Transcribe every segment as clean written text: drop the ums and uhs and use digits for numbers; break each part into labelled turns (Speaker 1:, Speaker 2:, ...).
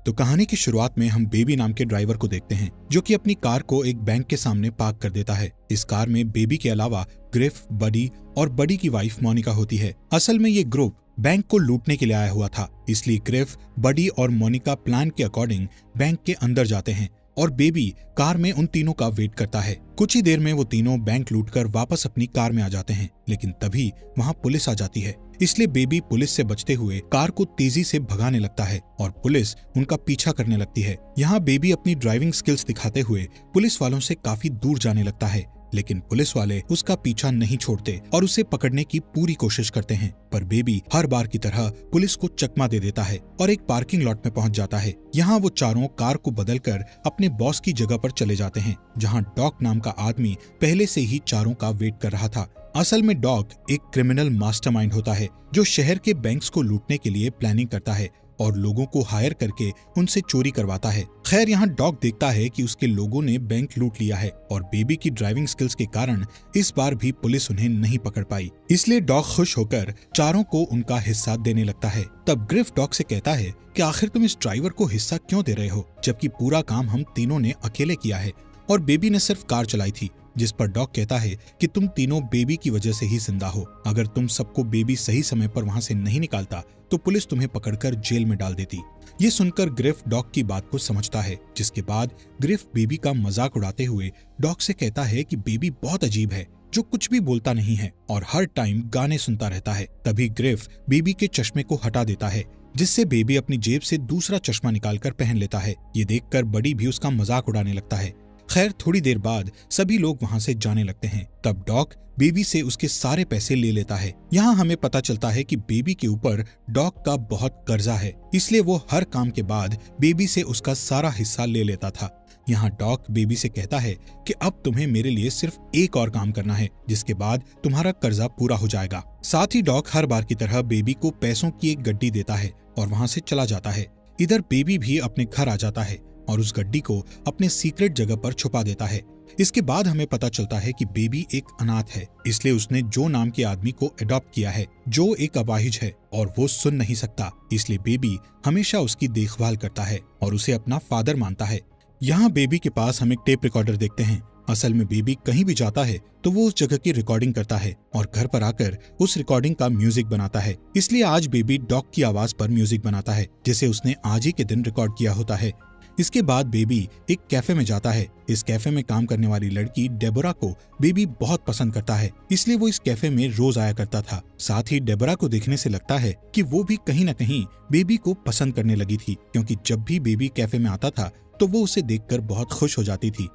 Speaker 1: तो कहानी की शुरुआत में हम बेबी नाम के ड्राइवर को देखते हैं, जो कि अपनी कार को एक बैंक के सामने पार्क कर देता है। इस कार में बेबी के अलावा ग्रिफ, बडी और बडी की वाइफ मोनिका होती है। असल में ये ग्रुप बैंक को लूटने के लिए आया हुआ था, इसलिए ग्रिफ, बडी और मोनिका प्लान के अकॉर्डिंग बैंक के अंदर जाते हैं और बेबी कार में उन तीनों का वेट करता है। कुछ ही देर में वो तीनों बैंक लूटकर वापस अपनी कार में आ जाते हैं, लेकिन तभी वहाँ पुलिस आ जाती है। इसलिए बेबी पुलिस से बचते हुए कार को तेजी से भगाने लगता है और पुलिस उनका पीछा करने लगती है। यहाँ बेबी अपनी ड्राइविंग स्किल्स दिखाते हुए पुलिस वालों से काफी दूर जाने लगता है, लेकिन पुलिस वाले उसका पीछा नहीं छोड़ते और उसे पकड़ने की पूरी कोशिश करते हैं। पर बेबी हर बार की तरह पुलिस को चकमा दे देता है और एक पार्किंग लॉट में पहुंच जाता है। यहाँ वो चारों कार को बदलकर अपने बॉस की जगह पर चले जाते हैं, जहाँ डॉक नाम का आदमी पहले से ही चारों का वेट कर रहा था। असल में डॉक एक क्रिमिनल मास्टरमाइंड होता है, जो शहर के बैंक्स को लूटने के लिए प्लानिंग करता है और लोगों को हायर करके उनसे चोरी करवाता है। खैर, यहाँ डॉग देखता है कि उसके लोगों ने बैंक लूट लिया है और बेबी की ड्राइविंग स्किल्स के कारण इस बार भी पुलिस उन्हें नहीं पकड़ पाई। इसलिए डॉग खुश होकर चारों को उनका हिस्सा देने लगता है। तब ग्रिफ डॉग से कहता है कि आखिर तुम इस ड्राइवर को हिस्सा क्यों दे रहे हो, जबकि पूरा काम हम तीनों ने अकेले किया है और बेबी ने सिर्फ कार चलाई थी। जिस पर डॉग कहता है कि तुम तीनों बेबी की वजह से ही जिंदा हो। अगर तुम सबको बेबी सही समय पर वहां से नहीं निकालता तो पुलिस तुम्हें पकड़कर जेल में डाल देती। ये सुनकर ग्रिफ डॉग की बात को समझता है, जिसके बाद ग्रिफ बेबी का मजाक उड़ाते हुए डॉग से कहता है कि बेबी बहुत अजीब है, जो कुछ भी बोलता नहीं है और हर टाइम गाने सुनता रहता है। तभी ग्रिफ बेबी के चश्मे को हटा देता है, जिससे बेबी अपनी जेब से दूसरा चश्मा निकालकर पहन लेता है। ये देखकर बडी भी उसका मजाक उड़ाने लगता है। खैर, थोड़ी देर बाद सभी लोग वहां से जाने लगते हैं। तब डॉग बेबी से उसके सारे पैसे ले लेता है। यहाँ हमें पता चलता है कि बेबी के ऊपर डॉग का बहुत कर्जा है, इसलिए वो हर काम के बाद बेबी से उसका सारा हिस्सा ले लेता था। यहाँ डॉग बेबी से कहता है कि अब तुम्हें मेरे लिए सिर्फ एक और काम करना है, जिसके बाद तुम्हारा कर्जा पूरा हो जाएगा। साथ ही डॉग हर बार की तरह बेबी को पैसों की एक गड्डी देता है और वहां से चला जाता है। इधर बेबी भी अपने घर आ जाता है और उस गड्डी को अपने सीक्रेट जगह पर छुपा देता है। इसके बाद हमें पता चलता है कि बेबी एक अनाथ है, इसलिए उसने जो नाम के आदमी को अडॉप्ट किया है, जो एक अपाहिज है और वो सुन नहीं सकता। इसलिए बेबी हमेशा उसकी देखभाल करता है और उसे अपना फादर मानता है। यहाँ बेबी के पास हम एक टेप रिकॉर्डर देखते हैं। असल में बेबी कहीं भी जाता है तो वो उस जगह की रिकॉर्डिंग करता है और घर पर आकर उस रिकॉर्डिंग का म्यूजिक बनाता है। इसलिए आज बेबी डॉग की आवाज पर म्यूजिक बनाता है, जिसे उसने आज ही के दिन रिकॉर्ड किया होता है। इसके बाद बेबी एक कैफे में जाता है। इस कैफे में काम करने वाली लड़की डेबोरा को बेबी बहुत पसंद करता है, इसलिए वो इस कैफे में रोज आया करता था। साथ ही डेबोरा को देखने से लगता है कि वो भी कहीं न कहीं बेबी को पसंद करने लगी थी, क्योंकि जब भी बेबी कैफे में आता था तो वो उसे देखकर बहुत खुश हो जाती थी।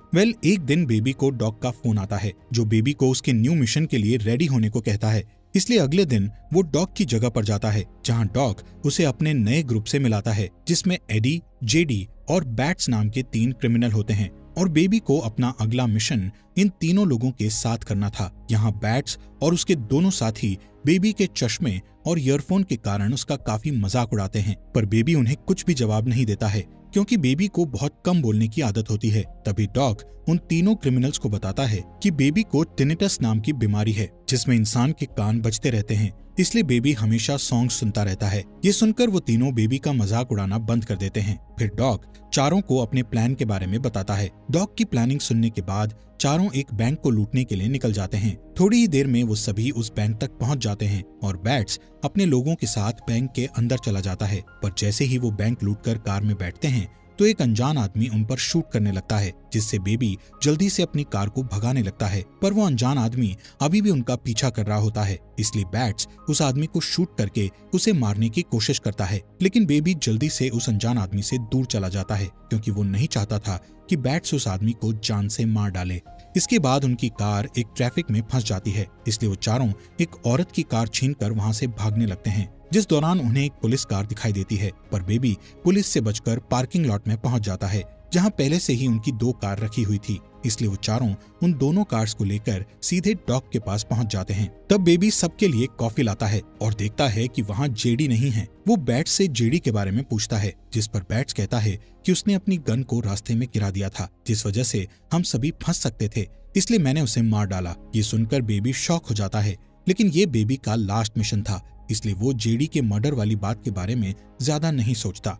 Speaker 1: एक दिन बेबी को डॉग का फोन आता है, जो बेबी को उसके न्यू मिशन के लिए रेडी होने को कहता है। इसलिए अगले दिन वो डॉग की जगह पर जाता है, जहां डॉग उसे अपने नए ग्रुप से मिलाता है, जिसमें एडी, जेडी और बैट्स नाम के 3 क्रिमिनल होते हैं और बेबी को अपना अगला मिशन इन तीनों लोगों के साथ करना था। यहाँ बैट्स और उसके दोनों साथी बेबी के चश्मे और ईयरफोन के कारण उसका काफी मजाक उड़ाते हैं, पर बेबी उन्हें कुछ भी जवाब नहीं देता है, क्योंकि बेबी को बहुत कम बोलने की आदत होती है। तभी डॉग उन तीनों क्रिमिनल्स को बताता है कि बेबी को टिनिटस नाम की बीमारी है, जिसमें इंसान के कान बजते रहते हैं, इसलिए बेबी हमेशा सॉन्ग सुनता रहता है। ये सुनकर वो तीनों बेबी का मजाक उड़ाना बंद कर देते हैं। फिर डॉग चारों को अपने प्लान के बारे में बताता है। डॉग की प्लानिंग सुनने के बाद चारों एक बैंक को लूटने के लिए निकल जाते हैं। थोड़ी ही देर में वो सभी उस बैंक तक पहुंच जाते हैं और बैट्स अपने लोगों के साथ बैंक के अंदर चला जाता है। पर जैसे ही वो बैंक लूटकर कार में बैठते हैं तो एक अनजान आदमी उन पर शूट करने लगता है, जिससे बेबी जल्दी से अपनी कार को भगाने लगता है। पर वो अनजान आदमी अभी भी उनका पीछा कर रहा होता है, इसलिए बैट्स उस आदमी को शूट करके उसे मारने की कोशिश करता है। लेकिन बेबी जल्दी से उस अनजान आदमी से दूर चला जाता है, क्योंकि वो नहीं चाहता था कि बैट्स उस आदमी को जान से मार डाले। इसके बाद उनकी कार एक ट्रैफिक में फंस जाती है, इसलिए वो चारों एक औरत की कार छीनकर वहां से भागने लगते हैं, जिस दौरान उन्हें एक पुलिस कार दिखाई देती है। पर बेबी पुलिस से बचकर पार्किंग लॉट में पहुंच जाता है, जहां पहले से ही उनकी 2 कार रखी हुई थी। इसलिए वो चारों उन दोनों कार्स को लेकर सीधे डॉग के पास पहुंच जाते हैं। तब बेबी सबके लिए कॉफी लाता है और देखता है कि वहां जेडी नहीं है। वो बैट्स से जेडी के बारे में पूछता है, जिस पर बैट्स कहता है कि उसने अपनी गन को रास्ते में गिरा दिया था, जिस वजह से हम सभी फंस सकते थे, इसलिए मैंने उसे मार डाला। ये सुनकर बेबी शॉक हो जाता है, लेकिन ये बेबी का लास्ट मिशन था, इसलिए वो जेडी के मर्डर वाली बात के बारे में ज्यादा नहीं सोचता।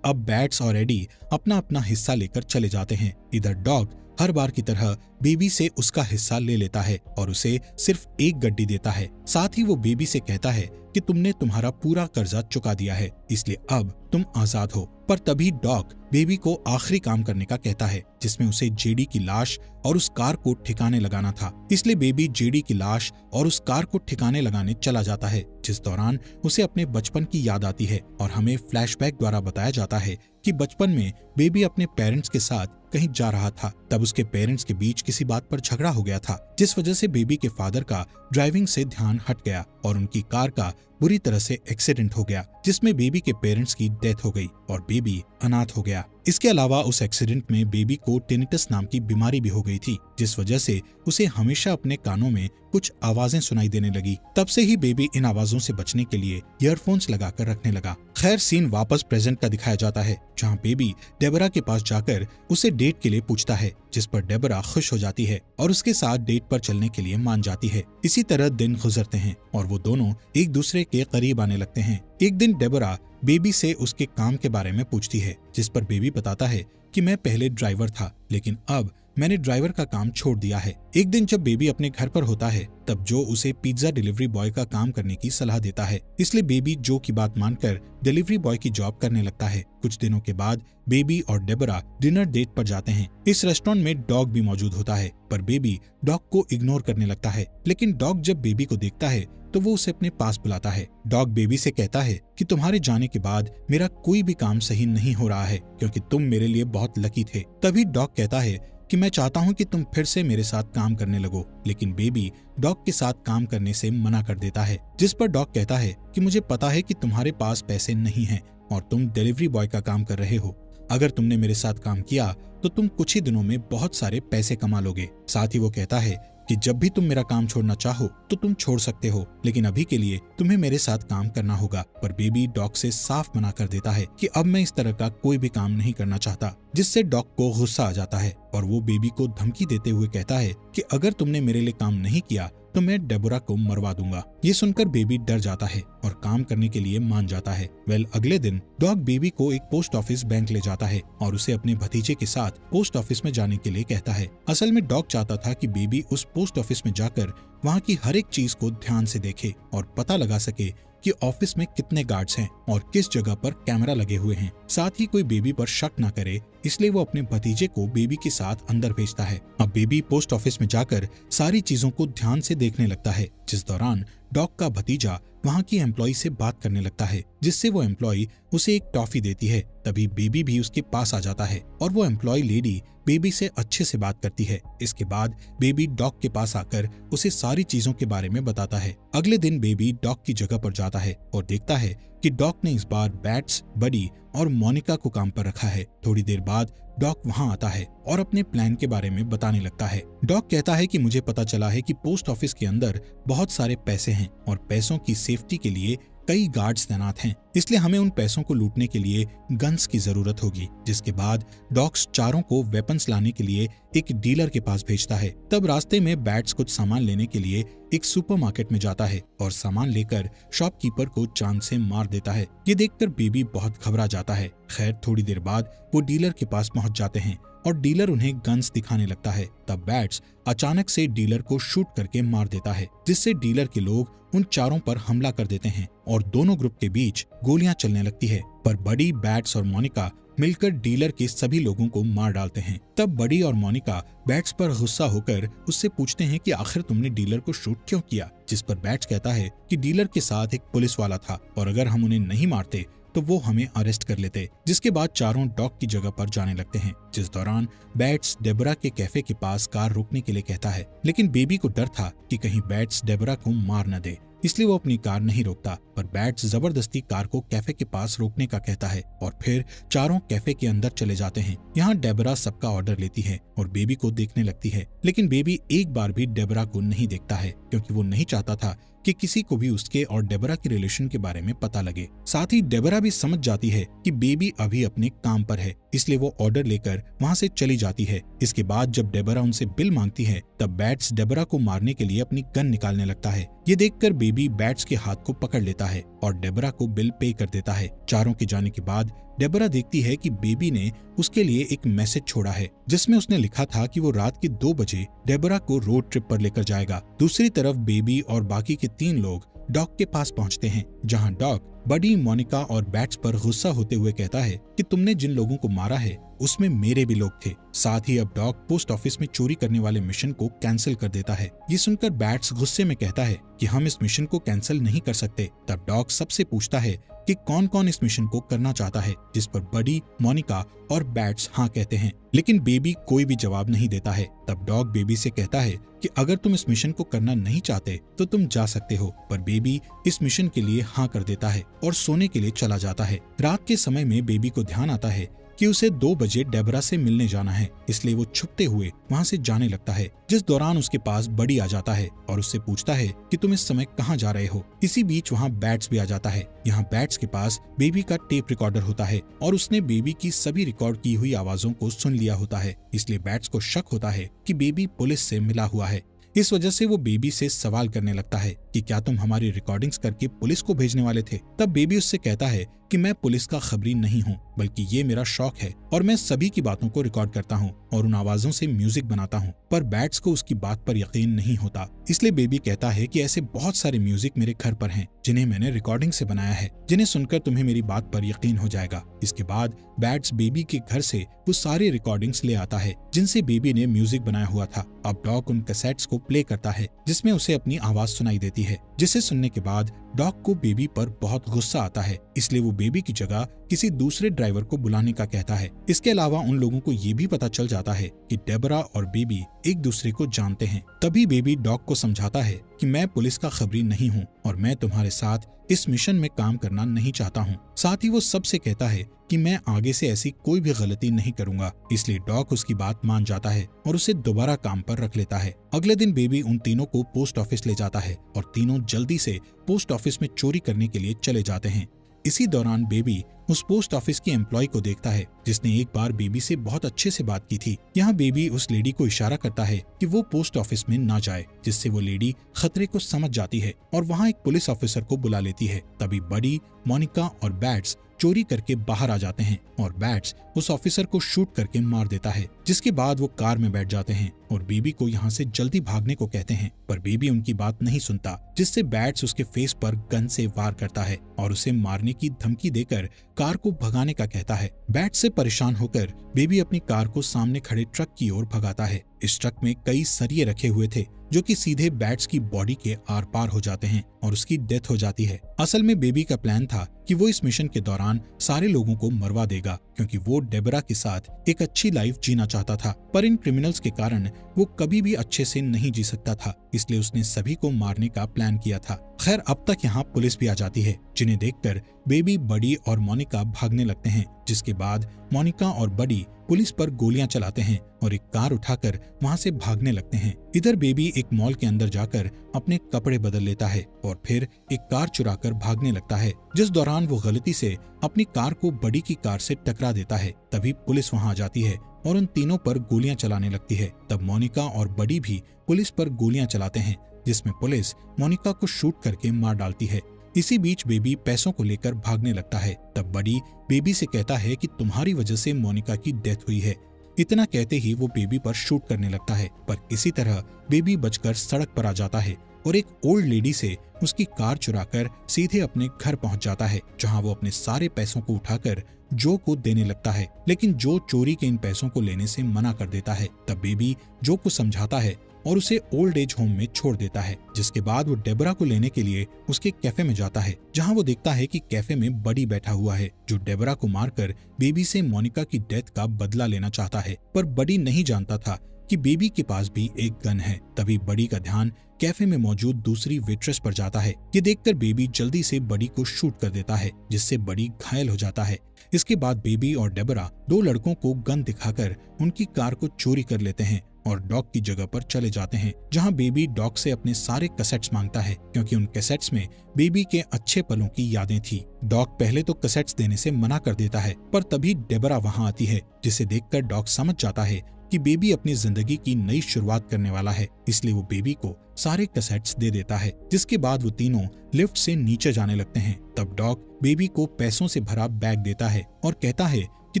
Speaker 1: अब बैट्स और एडी अपना अपना हिस्सा लेकर चले जाते हैं। इधर डॉग हर बार की तरह बेबी से उसका हिस्सा ले लेता है और उसे सिर्फ एक गड्डी देता है। साथ ही वो बेबी से कहता है कि तुमने तुम्हारा पूरा कर्जा चुका दिया है, इसलिए अब तुम आजाद हो। पर तभी डॉग बेबी को आखिरी काम करने का कहता है, जिसमें उसे जेडी की लाश और उस कार को ठिकाने लगाना था। इसलिए बेबी जेडी की लाश और उस कार को ठिकाने लगाने चला जाता है, जिस दौरान उसे अपने बचपन की याद आती है और हमें फ्लैशबैक द्वारा बताया जाता है कि बचपन में बेबी अपने पेरेंट्स के साथ कहीं जा रहा था। तब उसके पेरेंट्स के बीच किसी बात पर झगड़ा हो गया था, जिस वजह से बेबी के फादर का ड्राइविंग से ध्यान हट गया और उनकी कार का बुरी तरह से एक्सीडेंट हो गया, जिसमें बेबी के पेरेंट्स की डेथ हो गई और बेबी अनाथ हो गया। इसके अलावा उस एक्सीडेंट में बेबी को टिनिटस नाम की बीमारी भी हो गई थी, जिस वजह से उसे हमेशा अपने कानों में कुछ आवाजें सुनाई देने लगी। तब से ही बेबी इन आवाजों से बचने के लिए ईयरफोन्स लगाकर रखने लगा। खैर, सीन वापस प्रेजेंट का दिखाया जाता है, जहाँ बेबी डेबरा के पास जाकर उसे डेट के लिए पूछता है, जिस पर डेबरा खुश हो जाती है और उसके साथ डेट पर चलने के लिए मान जाती है। इसी तरह दिन गुजरते हैं और वो दोनों एक दूसरे के करीब आने लगते हैं। एक दिन डेबरा बेबी से उसके काम के बारे में पूछती है, जिस पर बेबी बताता है कि मैं पहले ड्राइवर था, लेकिन अब मैंने ड्राइवर का काम छोड़ दिया है। एक दिन जब बेबी अपने घर पर होता है, तब जो उसे पिज्जा डिलीवरी बॉय का काम करने की सलाह देता है, इसलिए बेबी जो की बात मानकर डिलीवरी बॉय की जॉब करने लगता है। कुछ दिनों के बाद बेबी और डेबरा डिनर डेट पर जाते हैं। इस रेस्टोरेंट में डॉग भी मौजूद होता है, पर बेबी डॉग को इग्नोर करने लगता है। लेकिन डॉग जब बेबी को देखता है तो वो उसे अपने पास बुलाता है। डॉग बेबी से कहता है कि तुम्हारे जाने के बाद मेरा कोई भी काम सही नहीं हो रहा है, क्योंकि तुम मेरे लिए बहुत लकी थे। तभी डॉग कहता है कि मैं चाहता हूँ कि तुम फिर से मेरे साथ काम करने लगो, लेकिन बेबी डॉग के साथ काम करने से मना कर देता है, जिस पर डॉग कहता है कि मुझे पता है कि तुम्हारे पास पैसे नहीं हैं और तुम डिलीवरी बॉय का काम कर रहे हो। अगर तुमने मेरे साथ काम किया तो तुम कुछ ही दिनों में बहुत सारे पैसे कमा लोगे। साथ ही वो कहता है कि जब भी तुम मेरा काम छोड़ना चाहो तो तुम छोड़ सकते हो, लेकिन अभी के लिए तुम्हें मेरे साथ काम करना होगा। पर बेबी डॉग से साफ मना कर देता है कि अब मैं इस तरह का कोई भी काम नहीं करना चाहता, जिससे डॉग को गुस्सा आ जाता है और वो बेबी को धमकी देते हुए कहता है कि अगर तुमने मेरे लिए काम नहीं किया तो मैं डेबोरा को मरवा दूंगा। ये सुनकर बेबी डर जाता है और काम करने के लिए मान जाता है। अगले दिन डॉग बेबी को एक पोस्ट ऑफिस बैंक ले जाता है और उसे अपने भतीजे के साथ पोस्ट ऑफिस में जाने के लिए कहता है। असल में डॉग चाहता था कि बेबी उस पोस्ट ऑफिस में जाकर वहाँ की हर एक चीज को ध्यान से देखे और पता लगा सके कि ऑफिस में कितने गार्ड्स हैं और किस जगह पर कैमरा लगे हुए हैं। साथ ही कोई बेबी पर शक न करे, इसलिए वो अपने भतीजे को बेबी के साथ अंदर भेजता है। अब बेबी पोस्ट ऑफिस में जाकर सारी चीजों को ध्यान से देखने लगता है, जिस दौरान डॉग का भतीजा वहाँ की एम्प्लॉय से बात करने लगता है, जिससे वो एम्प्लॉय उसे एक टॉफी देती है। तभी बेबी भी उसके पास आ जाता है और वो एम्प्लॉय लेडी बेबी से अच्छे से बात करती है। इसके बाद बेबी डॉग के पास आकर उसे सारी चीजों के बारे में बताता है। अगले दिन बेबी डॉग की जगह पर जाता है और देखता है कि डॉग ने इस बार बैट्स, बडी और मोनिका को काम पर रखा है। थोड़ी देर बाद डॉग वहां आता है और अपने प्लान के बारे में बताने लगता है। डॉग कहता है कि मुझे पता चला है कि पोस्ट ऑफिस के अंदर बहुत सारे पैसे हैं और पैसों की सेफ्टी के लिए कई गार्ड्स तैनात हैं, इसलिए हमें उन पैसों को लूटने के लिए गन्स की जरूरत होगी। जिसके बाद डॉग्स चारों को वेपन्स लाने के लिए एक डीलर के पास भेजता है। तब रास्ते में बैट्स कुछ सामान लेने के लिए एक सुपरमार्केट में जाता है और सामान लेकर शॉपकीपर को चांद से मार देता है। ये देखकर बेबी बहुत घबरा जाता है। खैर, थोड़ी देर बाद वो डीलर के पास पहुंच जाते हैं और डीलर उन्हें गन्स दिखाने लगता है। तब बैट्स अचानक से डीलर को शूट करके मार देता है, जिससे डीलर के लोग उन चारों पर हमला कर देते हैं और दोनों ग्रुप के बीच गोलियां चलने लगती है। पर बडी, बैट्स और मोनिका मिलकर डीलर के सभी लोगों को मार डालते हैं। तब बडी और मोनिका बैट्स पर गुस्सा होकर उससे पूछते हैं कि आखिर तुमने डीलर को शूट क्यों किया, जिस पर बैट्स कहता है कि डीलर के साथ एक पुलिस वाला था और अगर हम उन्हें नहीं मारते तो वो हमें अरेस्ट कर लेते। जिसके बाद चारों डॉग की जगह पर जाने लगते हैं, जिस दौरान बैट्स डेबरा के कैफे के पास कार रोकने के लिए कहता है, लेकिन बेबी को डर था कि कहीं बैट्स डेबरा को मार न दे, इसलिए वो अपनी कार नहीं रोकता। पर बैट्स जबरदस्ती कार को कैफे के पास रोकने का कहता है और फिर चारों कैफे के अंदर चले जाते हैं। यहाँ डेबरा सबका ऑर्डर लेती है और बेबी को देखने लगती है, लेकिन बेबी एक बार भी डेबरा को नहीं देखता है, क्योंकि वो नहीं चाहता था कि किसी को भी उसके और डेबरा के रिलेशन के बारे में पता लगे। साथ ही डेबरा भी समझ जाती है कि बेबी अभी अपने काम पर है, इसलिए वो ऑर्डर लेकर वहाँ से चली जाती है। इसके बाद जब डेबरा उनसे बिल मांगती है तब बैट्स डेबरा को मारने के लिए अपनी गन निकालने लगता है। ये देखकर बेबी बैट्स के हाथ को पकड़ लेता है और डेबरा को बिल पे कर देता है। चारों के जाने के बाद डेबरा देखती है कि बेबी ने उसके लिए एक मैसेज छोड़ा है जिसमें उसने लिखा था कि वो रात के 2 बजे डेबरा को रोड ट्रिप पर लेकर जाएगा। दूसरी तरफ बेबी और बाकी के 3 लोग डॉग के पास पहुंचते हैं, जहां डॉग बडी, मोनिका और बैट्स पर गुस्सा होते हुए कहता है कि तुमने जिन लोगों को मारा है उसमें मेरे भी लोग थे। साथ ही अब डॉग पोस्ट ऑफिस में चोरी करने वाले मिशन को कैंसिल कर देता है। ये सुनकर बैट्स गुस्से में कहता है कि हम इस मिशन को कैंसिल नहीं कर सकते। तब डॉग सबसे पूछता है कि कौन कौन इस मिशन को करना चाहता है, जिस पर बडी, मोनिका और बैट्स हाँ कहते हैं, लेकिन बेबी कोई भी जवाब नहीं देता है। तब डॉग बेबी से कहता है कि अगर तुम इस मिशन को करना नहीं चाहते तो तुम जा सकते हो, पर बेबी इस मिशन के लिए हाँ कर देता है और सोने के लिए चला जाता है। रात के समय में बेबी को ध्यान आता है कि उसे 2 बजे डेबरा से मिलने जाना है, इसलिए वो छुपते हुए वहाँ से जाने लगता है, जिस दौरान उसके पास बडी आ जाता है और उससे पूछता है कि तुम इस समय कहाँ जा रहे हो। इसी बीच वहाँ बैट्स भी आ जाता है। यहाँ बैट्स के पास बेबी का टेप रिकॉर्डर होता है और उसने बेबी की सभी रिकॉर्ड की हुई आवाजों को सुन लिया होता है, इसलिए बैट्स को शक होता है कि बेबी पुलिस से मिला हुआ है। इस वजह से वो बेबी से सवाल करने लगता है कि क्या तुम हमारी रिकॉर्डिंग्स करके पुलिस को भेजने वाले थे। तब बेबी उससे कहता है कि मैं पुलिस का खबरी नहीं हूँ, बल्कि ये मेरा शौक है और मैं सभी की बातों को रिकॉर्ड करता हूँ और उन आवाजों से म्यूजिक बनाता हूँ। पर बैट्स को उसकी बात पर यकीन नहीं होता, इसलिए बेबी कहता है कि ऐसे बहुत सारे म्यूजिक मेरे घर पर हैं जिन्हें मैंने रिकॉर्डिंग से बनाया है, जिन्हें सुनकर तुम्हें मेरी बात पर यकीन हो जाएगा। इसके बाद बैट्स बेबी के घर से वो सारे रिकॉर्डिंग्स ले आता है जिनसे बेबी ने म्यूजिक बनाया हुआ था। अब डॉग उन कैसेट्स को प्ले करता है जिसमें उसे अपनी आवाज सुनाई देती है, जिसे सुनने के बाद डॉग को बेबी पर बहुत गुस्सा आता है, इसलिए वो बेबी की जगह किसी दूसरे ड्राइवर को बुलाने का कहता है। इसके अलावा उन लोगों को ये भी पता चल जाता है कि डेबरा और बेबी एक दूसरे को जानते हैं। तभी बेबी डॉग को समझाता है कि मैं पुलिस का खबरी नहीं हूँ और मैं तुम्हारे साथ इस मिशन में काम करना नहीं चाहता हूँ। साथ ही वो सबसे कहता है कि मैं आगे से ऐसी कोई भी गलती नहीं करूंगा, इसलिए डॉग उसकी बात मान जाता है और उसे दोबारा काम पर रख लेता है। अगले दिन बेबी उन तीनों को पोस्ट ऑफिस ले जाता है और तीनों जल्दी से पोस्ट ऑफिस में चोरी करने के लिए चले जाते हैं। इसी दौरान बेबी उस पोस्ट ऑफिस की एम्प्लॉय को देखता है जिसने एक बार बेबी से बहुत अच्छे से बात की थी। यहाँ बेबी उस लेडी को इशारा करता है कि वो पोस्ट ऑफिस में ना जाए, जिससे वो लेडी खतरे को समझ जाती है और वहाँ एक पुलिस ऑफिसर को बुला लेती है। तभी बडी, मोनिका और बैट्स चोरी करके बाहर आ जाते हैं और बैट्स उस ऑफिसर को शूट करके मार देता है, जिसके बाद वो कार में बैठ जाते हैं और बेबी को यहाँ से जल्दी भागने को कहते हैं, पर बेबी उनकी बात नहीं सुनता, जिससे बैट्स उसके फेस पर गन से वार करता है और उसे मारने की धमकी देकर कार को भगाने का कहता है। बैट्स से परेशान होकर बेबी अपनी कार को सामने खड़े ट्रक की ओर भगाता है। इस ट्रक में कई सरिये रखे हुए थे जो कि सीधे बैट्स की बॉडी के आर पार हो जाते हैं और उसकी डेथ हो जाती है। असल में बेबी का प्लान था कि वो इस मिशन के दौरान सारे लोगों को मरवा देगा, क्योंकि वो डेबरा के साथ एक अच्छी लाइफ जीना चाहता था, पर इन क्रिमिनल्स के कारण वो कभी भी अच्छे से नहीं जी सकता था, इसलिए उसने सभी को मारने का प्लान किया था। खैर, अब तक यहाँ पुलिस भी आ जाती है, जिन्हें देखकर बेबी, बडी और मोनिका भागने लगते हैं, जिसके बाद मोनिका और बडी पुलिस पर गोलियां चलाते हैं और एक कार उठाकर वहां से भागने लगते हैं। इधर बेबी एक मॉल के अंदर जाकर अपने कपड़े बदल लेता है और फिर एक कार चुराकर भागने लगता है, जिस दौरान वो गलती से अपनी कार को बडी की कार से टकरा देता है। तभी पुलिस वहां आ जाती है और उन तीनों पर गोलियां चलाने लगती है। तब मोनिका और बडी भी पुलिस पर गोलियां चलाते हैं, जिसमें पुलिस मोनिका को शूट करके मार डालती है। इसी बीच बेबी पैसों को लेकर भागने लगता है। तब बडी बेबी से कहता है कि तुम्हारी वजह से मोनिका की डेथ हुई है। इतना कहते ही वो बेबी पर शूट करने लगता है, पर इसी तरह बेबी बचकर सड़क पर आ जाता है और एक ओल्ड लेडी से उसकी कार चुराकर सीधे अपने घर पहुंच जाता है, जहां वो अपने सारे पैसों को उठाकर जो को देने लगता है, लेकिन जो चोरी के इन पैसों को लेने से मना कर देता है। तब बेबी जो को समझाता है और उसे ओल्ड एज होम में छोड़ देता है, जिसके बाद वो डेबरा को लेने के लिए उसके कैफे में जाता है, जहां वो देखता है कि कैफे में बडी बैठा हुआ है, जो डेबरा को मारकर बेबी से मोनिका की डेथ का बदला लेना चाहता है। पर बडी नहीं जानता था कि बेबी के पास भी एक गन है। तभी बडी का ध्यान कैफे में मौजूद दूसरी वेट्रेस पर जाता है। ये देखकर बेबी जल्दी से बडी को शूट कर देता है, जिससे बडी घायल हो जाता है। इसके बाद बेबी और डेबरा दो लड़कों को गन दिखाकर उनकी कार को चोरी कर लेते हैं और डॉग की जगह पर चले जाते हैं, जहां बेबी डॉग से अपने सारे कैसेट्स मांगता है क्योंकि उन कैसेट्स में बेबी के अच्छे पलों की यादें थी। डॉग पहले तो कैसेट्स देने से मना कर देता है, पर तभी डेबरा वहां आती है, जिसे देखकर डॉग समझ जाता है कि बेबी अपनी जिंदगी की नई शुरुआत करने वाला है, इसलिए वो बेबी को सारे कैसेट्स दे देता है। जिसके बाद वो तीनों लिफ्ट से नीचे जाने लगते हैं। तब डॉग बेबी को पैसों से भरा बैग देता है और कहता है कि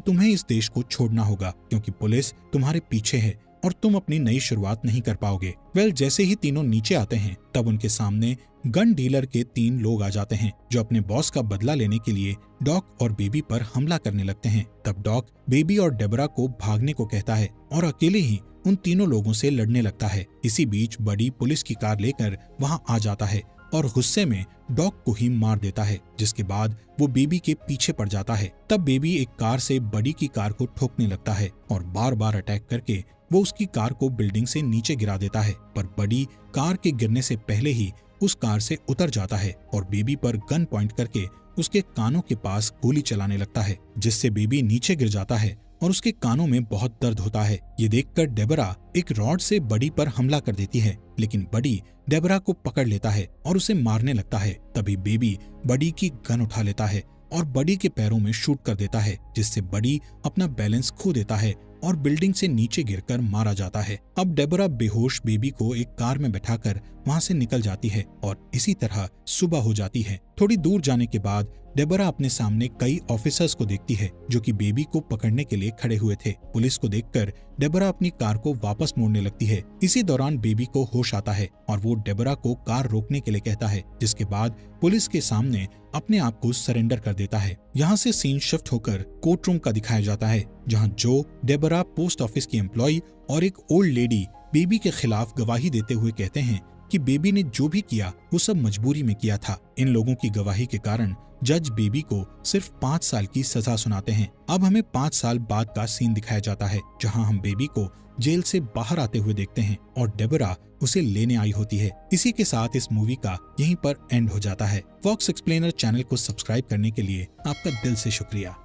Speaker 1: तुम्हें इस देश को छोड़ना होगा क्योंकि पुलिस तुम्हारे पीछे है और तुम अपनी नई शुरुआत नहीं कर पाओगे। जैसे ही तीनों नीचे आते हैं तब उनके सामने गन डीलर के 3 लोग आ जाते हैं, जो अपने बॉस का बदला लेने के लिए डॉग और बेबी पर हमला करने लगते हैं। तब डॉग बेबी और डेबरा को भागने को कहता है और अकेले ही उन तीनों लोगों से लड़ने लगता है। इसी बीच बडी पुलिस की कार लेकर वहां आ जाता है और गुस्से में डॉग को ही मार देता है, जिसके बाद वो बेबी के पीछे पड़ जाता है। तब बेबी एक कार से बडी की कार को ठोकने लगता है और बार बार अटैक करके वो उसकी कार को बिल्डिंग से नीचे गिरा देता है, पर बडी कार के गिरने से पहले ही उस कार से उतर जाता है और बेबी पर गन पॉइंट करके उसके कानों के पास गोली चलाने लगता है, जिससे बेबी नीचे गिर जाता है और उसके कानों में बहुत दर्द होता है। ये देखकर डेबरा एक रॉड से बडी पर हमला कर देती है, लेकिन बडी डेबरा को पकड़ लेता है और उसे मारने लगता है। तभी बेबी बडी की गन उठा लेता है और बडी के पैरों में शूट कर देता है, जिससे बडी अपना बैलेंस खो देता है और बिल्डिंग से नीचे गिरकर मारा जाता है। अब डेबरा बेहोश बेबी को एक कार में बैठाकर वहां से निकल जाती है और इसी तरह सुबह हो जाती है। थोड़ी दूर जाने के बाद डेबरा अपने सामने कई ऑफिसर्स को देखती है जो कि बेबी को पकड़ने के लिए खड़े हुए थे। पुलिस को देखकर डेबरा अपनी कार को वापस मोड़ने लगती है। इसी दौरान बेबी को होश आता है और वो डेबरा को कार रोकने के लिए कहता है, जिसके बाद पुलिस के सामने अपने आप को सरेंडर कर देता है। यहाँ से सीन शिफ्ट होकर कोर्ट रूम का दिखाया जाता है, जहाँ जो, डेबरा, पोस्ट ऑफिस की एम्प्लॉय और एक ओल्ड लेडी बेबी के खिलाफ गवाही देते हुए कहते हैं कि बेबी ने जो भी किया वो सब मजबूरी में किया था। इन लोगों की गवाही के कारण जज बेबी को सिर्फ 5 साल की सजा सुनाते हैं। अब हमें 5 साल बाद का सीन दिखाया जाता है, जहां हम बेबी को जेल से बाहर आते हुए देखते हैं और डेबरा उसे लेने आई होती है। इसी के साथ इस मूवी का यहीं पर एंड हो जाता है। फॉक्स एक्सप्लेनर चैनल को सब्सक्राइब करने के लिए आपका दिल से शुक्रिया।